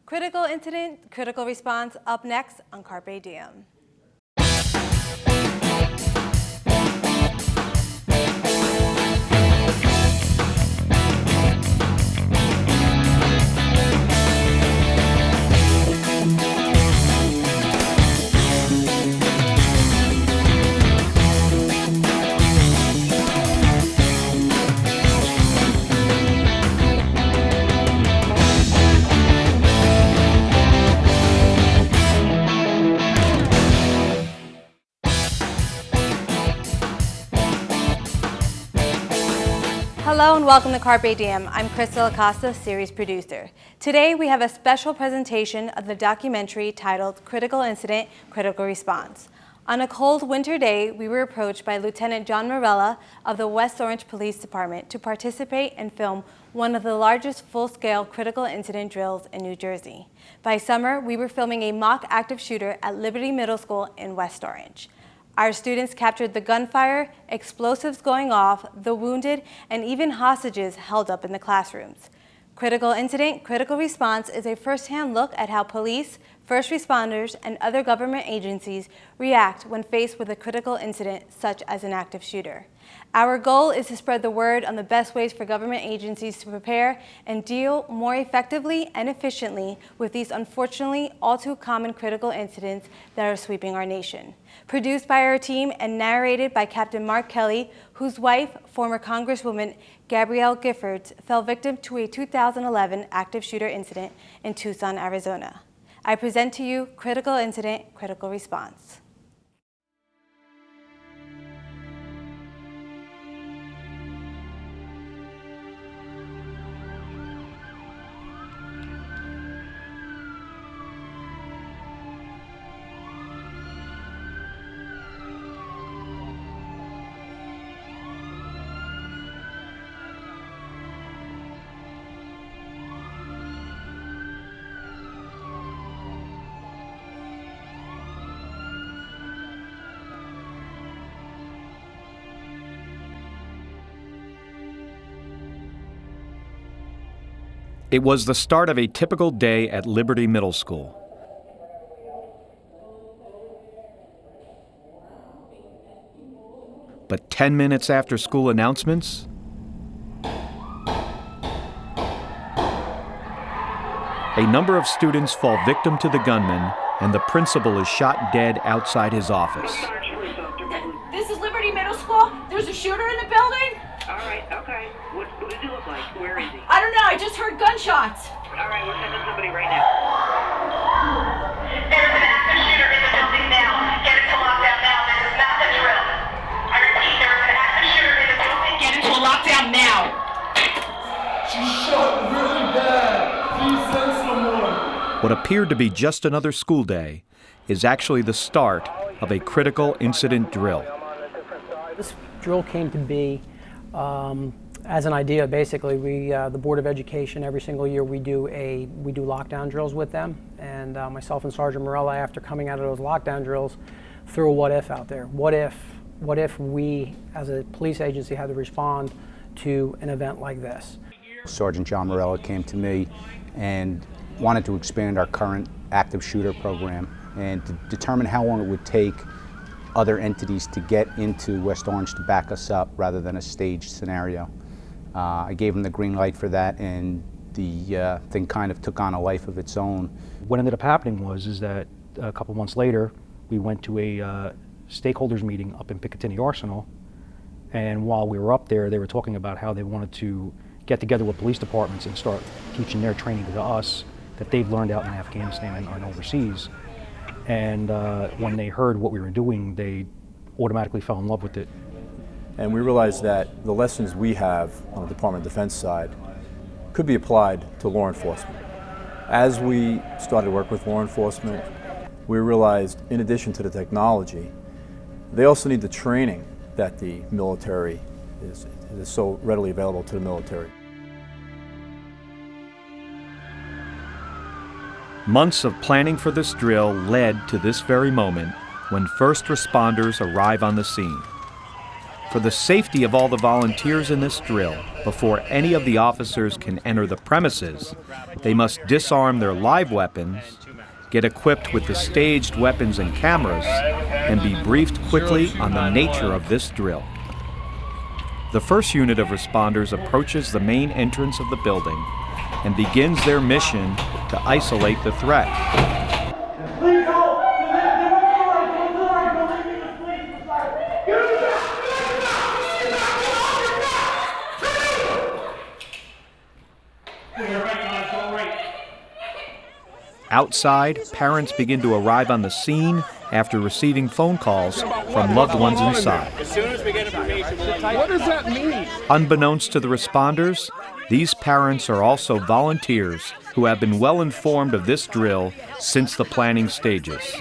Critical incident, critical response, up next on Carpe Diem. Hello and welcome to Carpe Diem. I'm Krystal Acosta, series producer. Today we have a special presentation of the documentary titled Critical Incident, Critical Response. On a cold winter day, we were approached by Lieutenant John Morella of the West Orange Police Department to participate and film one of the largest full-scale critical incident drills in New Jersey. By summer, we were filming a mock active shooter at Liberty Middle School in West Orange. Our students captured the gunfire, explosives going off, the wounded, and even hostages held up in the classrooms. Critical Incident, Critical Response is a first-hand look at how police, first responders, and other government agencies react when faced with a critical incident such as an active shooter. Our goal is to spread the word on the best ways for government agencies to prepare and deal more effectively and efficiently with these unfortunately all too common critical incidents that are sweeping our nation. Produced by our team and narrated by Captain Mark Kelly, whose wife, former Congresswoman Gabrielle Giffords, fell victim to a 2011 active shooter incident in Tucson, Arizona. I present to you Critical Incident, Critical Response. It was the start of a typical day at Liberty Middle School. But 10 minutes after school announcements, a number of students fall victim to the gunman, and the principal is shot dead outside his office. This is Liberty Middle School. There's a shooter in the building. All right, okay. What does he look like? Where is he? I don't know. I just heard gunshots. All right, we're sending somebody right now. There's an active shooter in the building now. Get into lockdown now. This is not the drill. I repeat, there is an active shooter in the building. Get into a lockdown now. She shot really bad. Please send someone. What appeared to be just another school day is actually the start of a critical incident drill. This drill came to be as an idea. Basically, the Board of Education, every single year we do lockdown drills with them, and myself and Sergeant Morella, after coming out of those lockdown drills, threw a what if out there. What if we, as a police agency, had to respond to an event like this? Sergeant John Morella came to me and wanted to expand our current active shooter program and to determine how long it would take other entities to get into West Orange to back us up rather than a staged scenario. I gave him the green light for that, and the thing kind of took on a life of its own. What ended up happening is that a couple months later, we went to a stakeholders meeting up in Picatinny Arsenal, and while we were up there, they were talking about how they wanted to get together with police departments and start teaching their training to us that they've learned out in Afghanistan and overseas. And when they heard what we were doing, they automatically fell in love with it. And we realized that the lessons we have on the Department of Defense side could be applied to law enforcement. As we started to work with law enforcement, we realized, in addition to the technology, they also need the training that the military is so readily available to the military. Months of planning for this drill led to this very moment when first responders arrive on the scene. For the safety of all the volunteers in this drill, before any of the officers can enter the premises, they must disarm their live weapons, get equipped with the staged weapons and cameras, and be briefed quickly on the nature of this drill. The first unit of responders approaches the main entrance of the building and begins their mission to isolate the threat. Please help! Outside, parents begin to arrive on the scene after receiving phone calls from loved ones inside. As soon as we get information, what does that mean? Unbeknownst to the responders, these parents are also volunteers who have been well informed of this drill since the planning stages.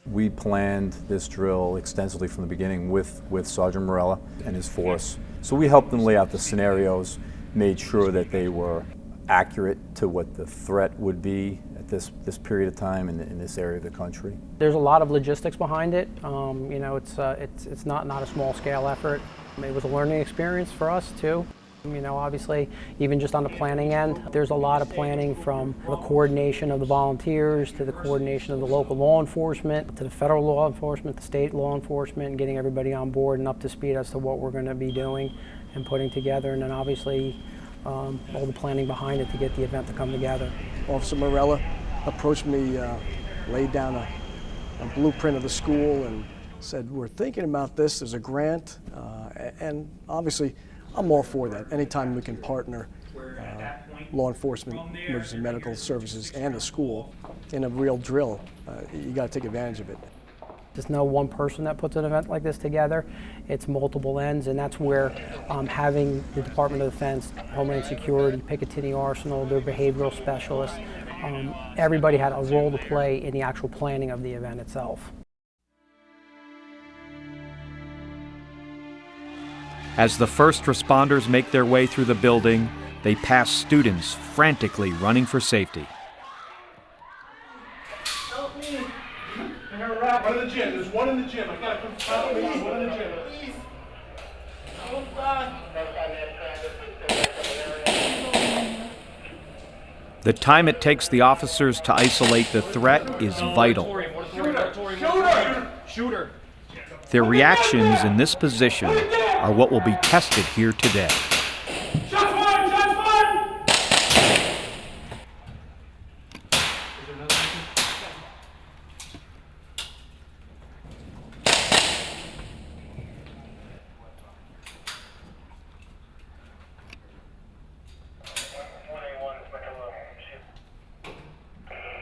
We planned this drill extensively from the beginning with Sergeant Morella and his force. So we helped them lay out the scenarios, made sure that they were accurate to what the threat would be at this period of time in this area of the country. There's a lot of logistics behind it. You know, it's not a small scale effort. It was a learning experience for us too. You know, obviously, even just on the planning end, there's a lot of planning from the coordination of the volunteers to the coordination of the local law enforcement to the federal law enforcement, the state law enforcement, and getting everybody on board and up to speed as to what we're going to be doing and putting together, and then obviously all the planning behind it to get the event to come together. Officer Morella approached me, laid down a blueprint of the school and said, we're thinking about this, there's a grant, and obviously I'm all for that. Anytime we can partner law enforcement, emergency medical services, and the school in a real drill, you got to take advantage of it. There's no one person that puts an event like this together. It's multiple ends, and that's where having the Department of Defense, Homeland Security, Picatinny Arsenal, their behavioral specialists, everybody had a role to play in the actual planning of the event itself. As the first responders make their way through the building, they pass students frantically running for safety. Help me! One in the gym. There's one in the gym. I gotta come follow me. One in the gym. Please. Oh God. The time it takes the officers to isolate the threat is vital. Shooter! Their reactions in this position are what will be tested here today. Shots fired! Shots fired!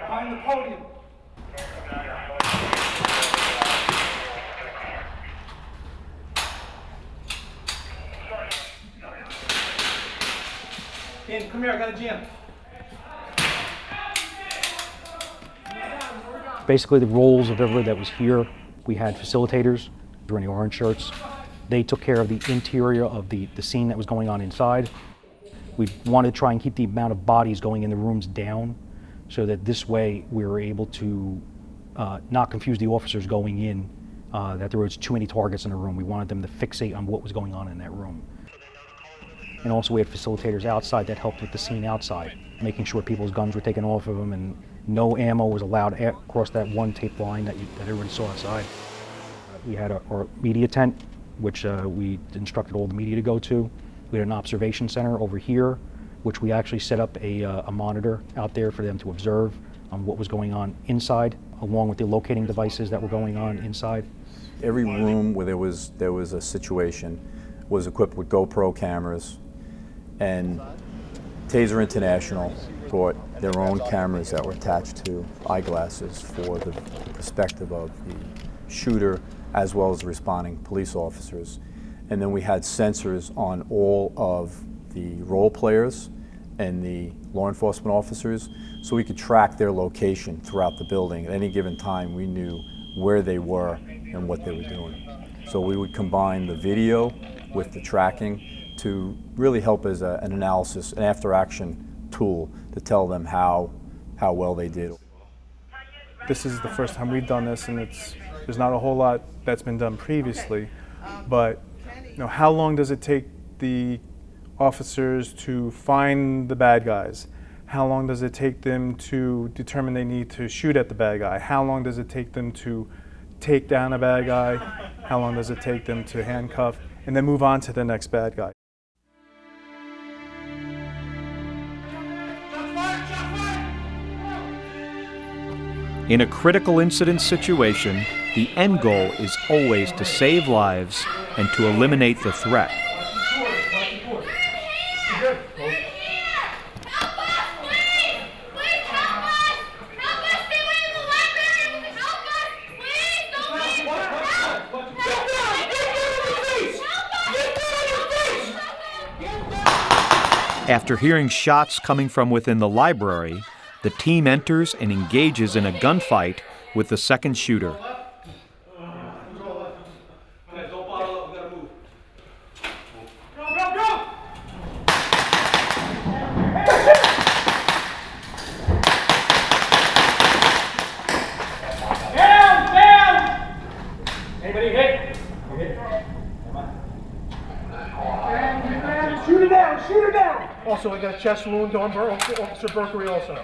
Behind the podium. Dan, come here, I got a jam. Basically, the roles of everybody that was here, we had facilitators, wearing the orange shirts. They took care of the interior of the scene that was going on inside. We wanted to try and keep the amount of bodies going in the rooms down so that this way we were able to not confuse the officers going in, that there was too many targets in the room. We wanted them to fixate on what was going on in that room. And also we had facilitators outside that helped with the scene outside, making sure people's guns were taken off of them and no ammo was allowed across that one tape line that everybody saw outside. We had our media tent, which we instructed all the media to go to. We had an observation center over here, which we actually set up a monitor out there for them to observe on what was going on inside, along with the locating devices that were going on inside. Every room where there was a situation was equipped with GoPro cameras, and Taser International brought their own cameras that were attached to eyeglasses for the perspective of the shooter as well as the responding police officers. And then we had sensors on all of the role players and the law enforcement officers, so we could track their location throughout the building. At any given time, we knew where they were and what they were doing. So we would combine the video with the tracking to really help as an analysis, an after-action tool to tell them how well they did. This is the first time we've done this, and There's not a whole lot that's been done previously, but how long does it take the officers to find the bad guys? How long does it take them to determine they need to shoot at the bad guy? How long does it take them to take down a bad guy? How long does it take them to handcuff and then move on to the next bad guy? In a critical incident situation, the end goal is always to save lives and to eliminate the threat. After hearing shots coming from within the library, the team enters and engages in a gunfight with the second shooter. Anybody hit? Shoot her down! Shoot her down! Also, I got a chest wound on Officer Berkery also.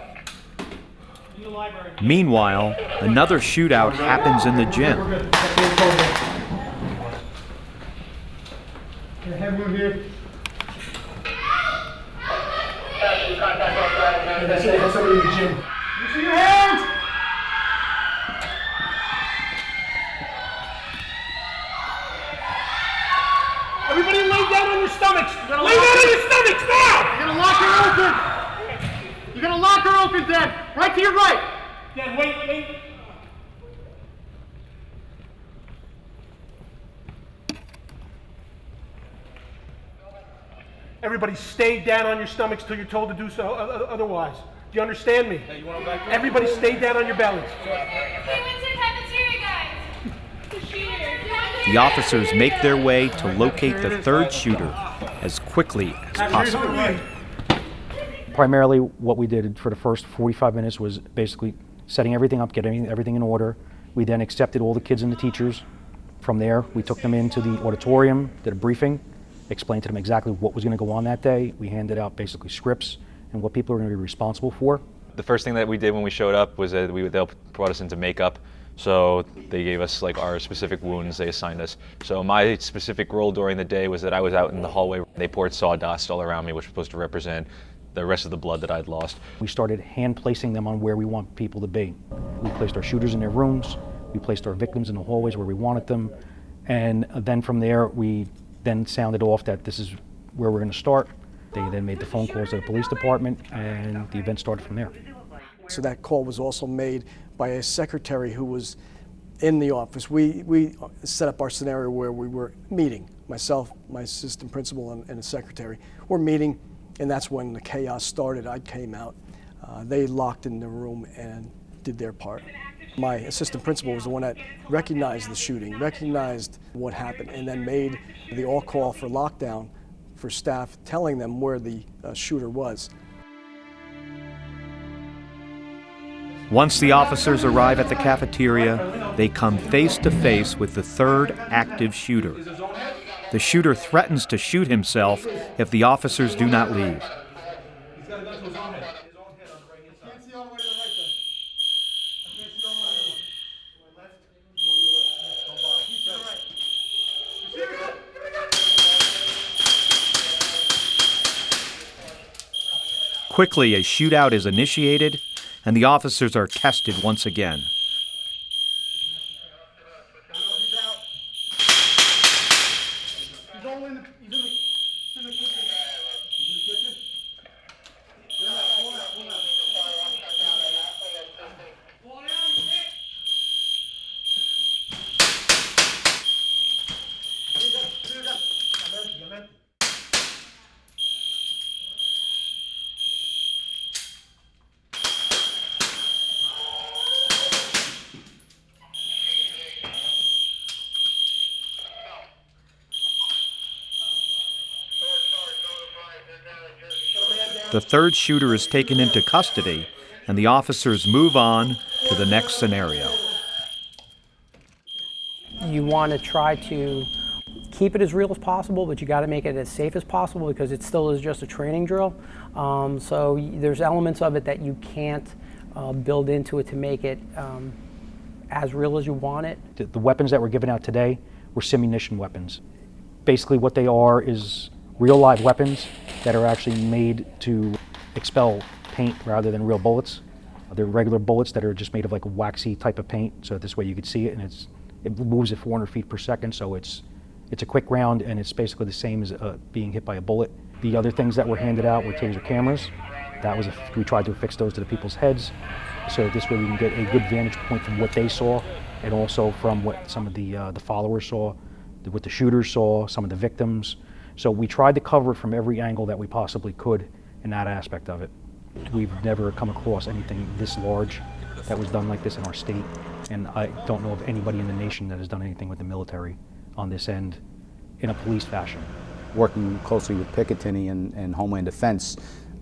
Meanwhile, another shootout happens in the gym. Have one here. That's somebody in the gym. You see your hands? Everybody lay down on your stomachs! Lay down on your stomachs now! You're gonna lock her open! You're gonna lock her open, Dad! Right to your right! Dad, wait. Everybody stay down on your stomachs till you're told to do so otherwise. Do you understand me? Everybody stay down on your bellies. The officers make their way to locate the third shooter as quickly as possible. Primarily what we did for the first 45 minutes was basically setting everything up, getting everything in order. We then accepted all the kids and the teachers. From there, we took them into the auditorium, did a briefing, explained to them exactly what was going to go on that day. We handed out basically scripts and what people are going to be responsible for. The first thing that we did when we showed up was that they brought us into makeup. So they gave us like our specific wounds they assigned us. So my specific role during the day was that I was out in the hallway. They poured sawdust all around me, which was supposed to represent the rest of the blood that I'd lost. We started hand placing them on where we want people to be. We placed our shooters in their rooms. We placed our victims in the hallways where we wanted them. And then from there, we then sounded off that this is where we're going to start. They then made the phone calls to the police department, and the event started from there. So that call was also made by a secretary who was in the office. We set up our scenario where we were meeting, myself, my assistant principal, and a secretary. We're meeting, and that's when the chaos started. I came out. They locked in the room and did their part. My assistant principal was the one that recognized the shooting, recognized what happened, and then made the all-call for lockdown for staff, telling them where the shooter was. Once the officers arrive at the cafeteria, they come face to face with the third active shooter. The shooter threatens to shoot himself if the officers do not leave. He's got a gun to his own head. His own head on the right hand side. I can't see all the way to the right there. I can't see all the way to my left. You go to your left. Don't bother. Keep to the right. You see the gun? Quickly, a shootout is initiated, and the officers are tested once again. The third shooter is taken into custody, and the officers move on to the next scenario. You want to try to keep it as real as possible, but you got to make it as safe as possible because it still is just a training drill. So there's elements of it that you can't build into it to make it as real as you want it. The weapons that were given out today were simunition weapons. Basically what they are is real live weapons that are actually made to expel paint rather than real bullets. They're regular bullets that are just made of like a waxy type of paint, so this way you could see it, and it moves at 400 feet per second, so it's a quick round, and it's basically the same as being hit by a bullet. The other things that were handed out were taser cameras. We tried to affix those to the people's heads, so this way we can get a good vantage point from what they saw, and also from what some of the followers saw, what the shooters saw, some of the victims. So we tried to cover it from every angle that we possibly could in that aspect of it. We've never come across anything this large that was done like this in our state, and I don't know of anybody in the nation that has done anything with the military on this end in a police fashion. Working closely with Picatinny and Homeland Defense,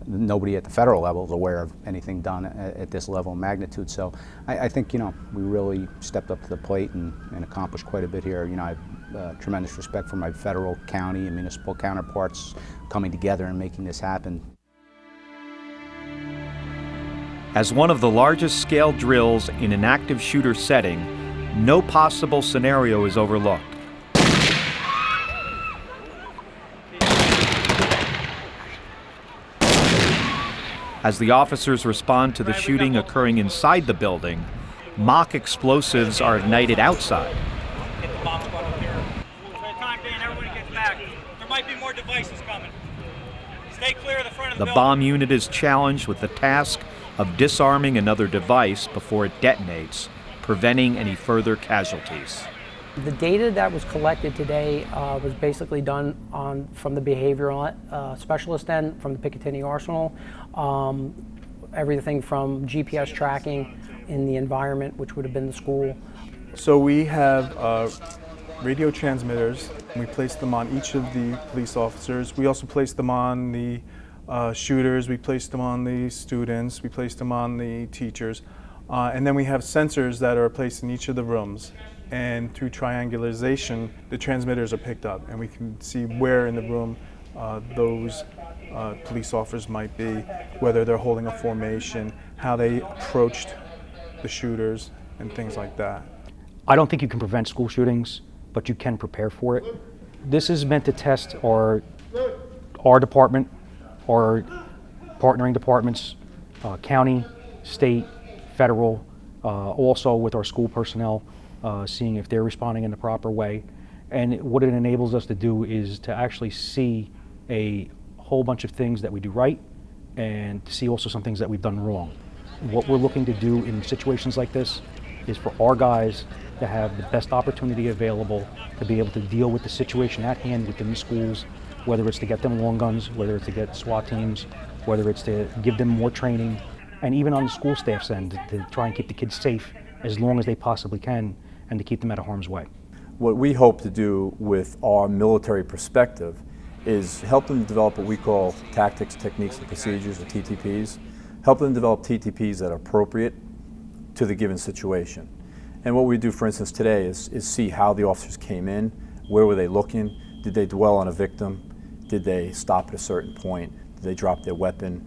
nobody at the federal level is aware of anything done at this level of magnitude. So I think, we really stepped up to the plate and accomplished quite a bit here. I have tremendous respect for my federal, county, and municipal counterparts coming together and making this happen. As one of the largest scale drills in an active shooter setting, no possible scenario is overlooked. As the officers respond to the shooting occurring inside the building, mock explosives are ignited outside. Get the bomb squad up here. For the time being, everybody gets back. There might be more devices coming. Stay clear of the front of the building. The bomb unit is challenged with the task of disarming another device before it detonates, preventing any further casualties. The data that was collected today was basically done from the behavioral specialist end, from the Picatinny Arsenal. Everything from GPS tracking in the environment, which would have been the school. So we have radio transmitters, and we place them on each of the police officers. We also place them on the shooters, we place them on the students, we place them on the teachers. And then we have sensors that are placed in each of the rooms. And through triangularization, the transmitters are picked up, and we can see where in the room those police officers might be, whether they're holding a formation, how they approached the shooters, and things like that. I don't think you can prevent school shootings, but you can prepare for it. This is meant to test our department, our partnering departments, county, state, federal, also with our school personnel, seeing if they're responding in the proper way. And what it enables us to do is to actually see a whole bunch of things that we do right, and to see also some things that we've done wrong. What we're looking to do in situations like this is for our guys to have the best opportunity available to be able to deal with the situation at hand within the schools, whether it's to get them long guns, whether it's to get SWAT teams, whether it's to give them more training, and even on the school staff's end, to try and keep the kids safe as long as they possibly can, and to keep them out of harm's way. What we hope to do with our military perspective is help them develop what we call tactics, techniques, and procedures, or TTPs. Help them develop TTPs that are appropriate to the given situation. And what we do, for instance, today is see how the officers came in, where were they looking, did they dwell on a victim, did they stop at a certain point, did they drop their weapon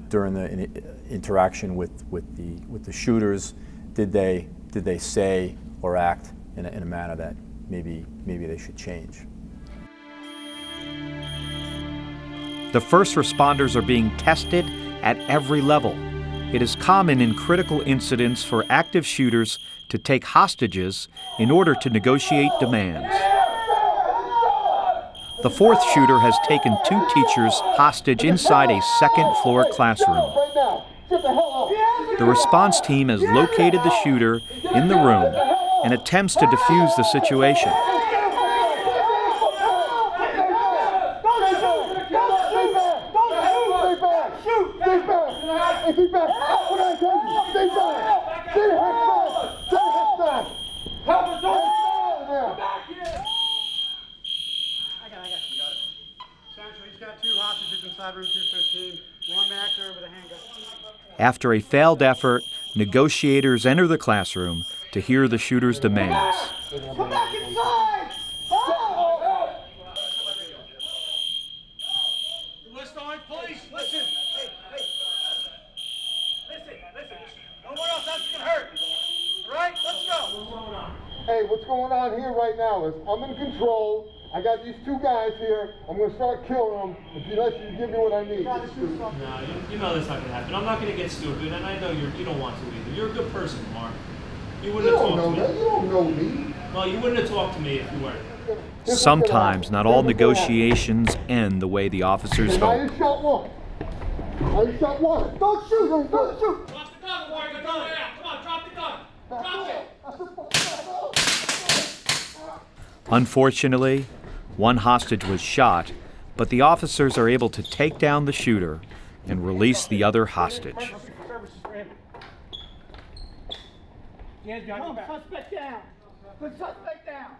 during the interaction with the shooters, did they say or act in a manner that maybe they should change. The first responders are being tested at every level. It is common in critical incidents for active shooters to take hostages in order to negotiate demands. The fourth shooter has taken 2 teachers hostage inside a second-floor classroom. The response team has located the shooter in the room and attempts to defuse the situation. After a failed effort, negotiators enter the classroom to hear the shooter's demands. going on here right now is I'm in control. I got these two guys here. I'm going to start killing them unless you give me what I need. No, you know that's not going to happen. I'm not going to get stupid, and I know you don't want to either. You're a good person, Mark. You wouldn't have talked to me. You don't know me. Well, you wouldn't have talked to me if you weren't. Sometimes not all negotiations end the way the officers I hope. just shot one. I shot one. Don't shoot. Don't shoot. Drop the gun, Warren. You're going out. Come on, drop the gun. Drop it. Unfortunately, one hostage was shot, but the officers are able to take down the shooter and release the other hostage. Suspect down. Put suspect down.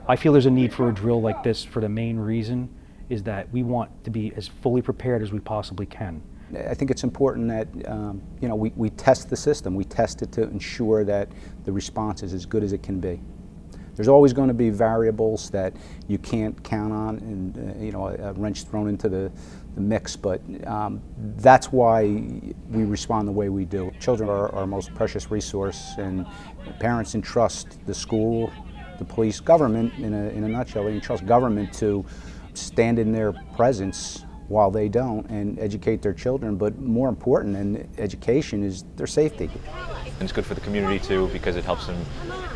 I feel there's a need for a drill like this for the main reason is that we want to be as fully prepared as we possibly can. I think it's important that we test the system. We test it to ensure that the response is as good as it can be. There's always going to be variables that you can't count on, and a wrench thrown into the mix. But that's why we respond the way we do. Children are our most precious resource, and parents entrust the school, the police, government. In a nutshell, they entrust government to stand in their presence while they don't and educate their children. But more important than education is their safety. And it's good for the community too, because it helps them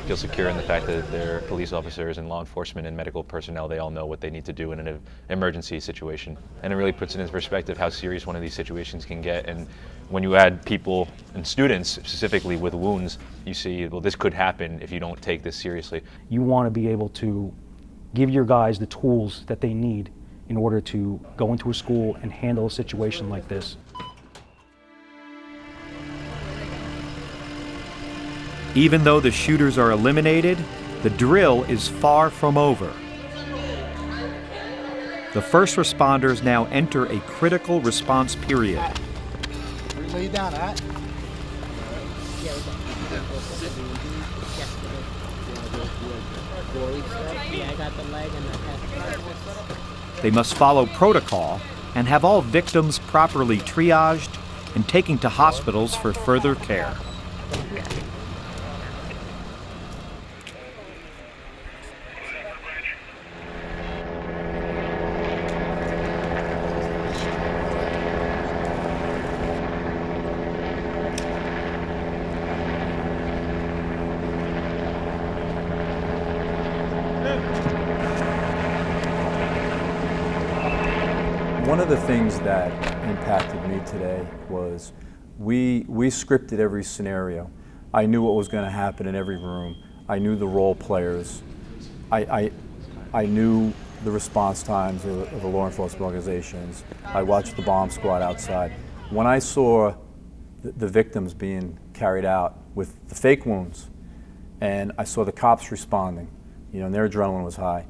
feel secure in the fact that they're police officers and law enforcement and medical personnel. They all know what they need to do in an emergency situation. And it really puts it into perspective how serious one of these situations can get. And when you add people and students specifically with wounds, you see, well, this could happen if you don't take this seriously. You want to be able to give your guys the tools that they need in order to go into a school and handle a situation like this. Even though the shooters are eliminated, the drill is far from over. The first responders now enter a critical response period. Lay down, all right? They must follow protocol and have all victims properly triaged and taken to hospitals for further care. One of the things that impacted me today was we scripted every scenario. I knew what was going to happen in every room. I knew the role players. I knew the response times of the law enforcement organizations. I watched the bomb squad outside. When I saw the victims being carried out with the fake wounds, and I saw the cops responding, and their adrenaline was high,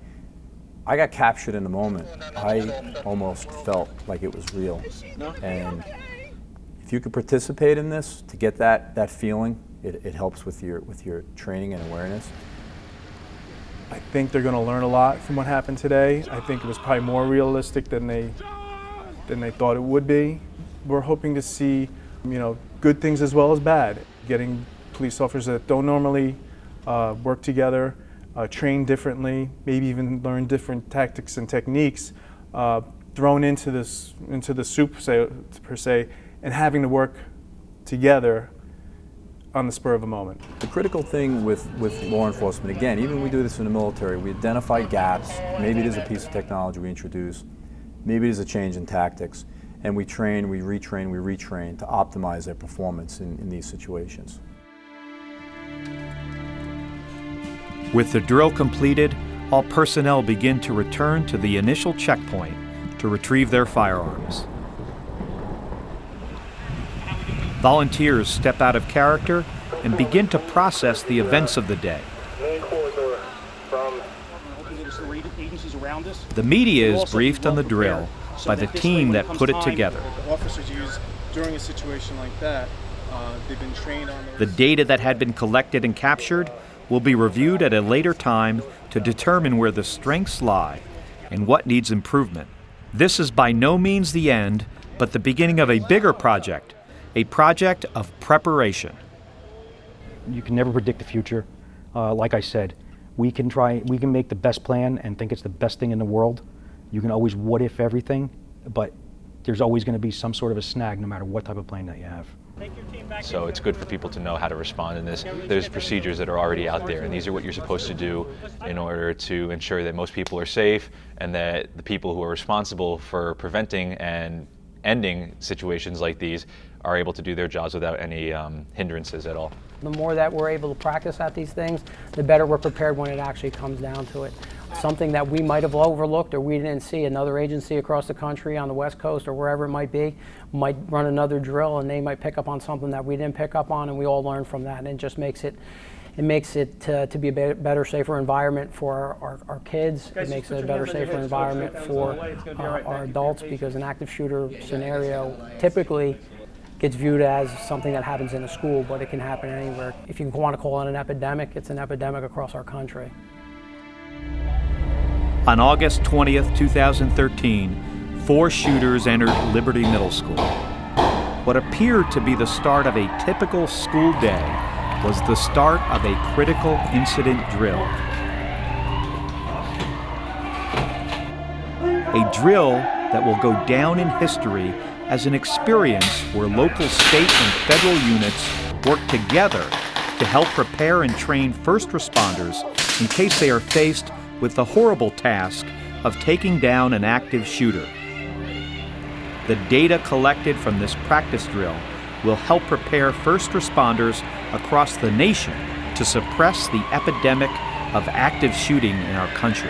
I got captured in the moment. I almost felt like it was real. And if you could participate in this to get that feeling, it helps with your training and awareness. I think they're going to learn a lot from what happened today. I think it was probably more realistic than they thought it would be. We're hoping to see, good things as well as bad. Getting police officers that don't normally work together, train differently, maybe even learn different tactics and techniques, thrown into the soup per se, and having to work together on the spur of a moment. The critical thing with law enforcement, again, even when we do this in the military, we identify gaps. Maybe it is a piece of technology we introduce. Maybe it is a change in tactics. And we train, we retrain to optimize their performance in these situations. With the drill completed, all personnel begin to return to the initial checkpoint to retrieve their firearms. Volunteers step out of character and begin to process the events of the day. The media is briefed on the drill by the team that put it together. Officers use during a situation like that, they've been trained on The data that had been collected and captured will be reviewed at a later time to determine where the strengths lie and what needs improvement. This is by no means the end, but the beginning of a bigger project, a project of preparation. You can never predict the future. Like I said, we can make the best plan and think it's the best thing in the world. You can always what if everything, but there's always going to be some sort of a snag no matter what type of plane that you have. So it's good for people to know how to respond in this. There's procedures that are already out there, and these are what you're supposed to do in order to ensure that most people are safe and that the people who are responsible for preventing and ending situations like these are able to do their jobs without any hindrances at all. The more that we're able to practice at these things, the better we're prepared when it actually comes down to it. Something that we might have overlooked or we didn't see, another agency across the country on the West Coast or wherever it might be, might run another drill and they might pick up on something that we didn't pick up on, and we all learn from that, and it just makes it to be a better, safer environment for our kids. It makes it a better, safer environment for our adults, because an active shooter scenario typically gets viewed as something that happens in a school, but it can happen anywhere. If you want to call it an epidemic, it's an epidemic across our country. On August 20th, 2013, 4 shooters entered Liberty Middle School. What appeared to be the start of a typical school day was the start of a critical incident drill. A drill that will go down in history as an experience where local, state, and federal units work together to help prepare and train first responders in case they are faced with the horrible task of taking down an active shooter. The data collected from this practice drill will help prepare first responders across the nation to suppress the epidemic of active shooting in our country.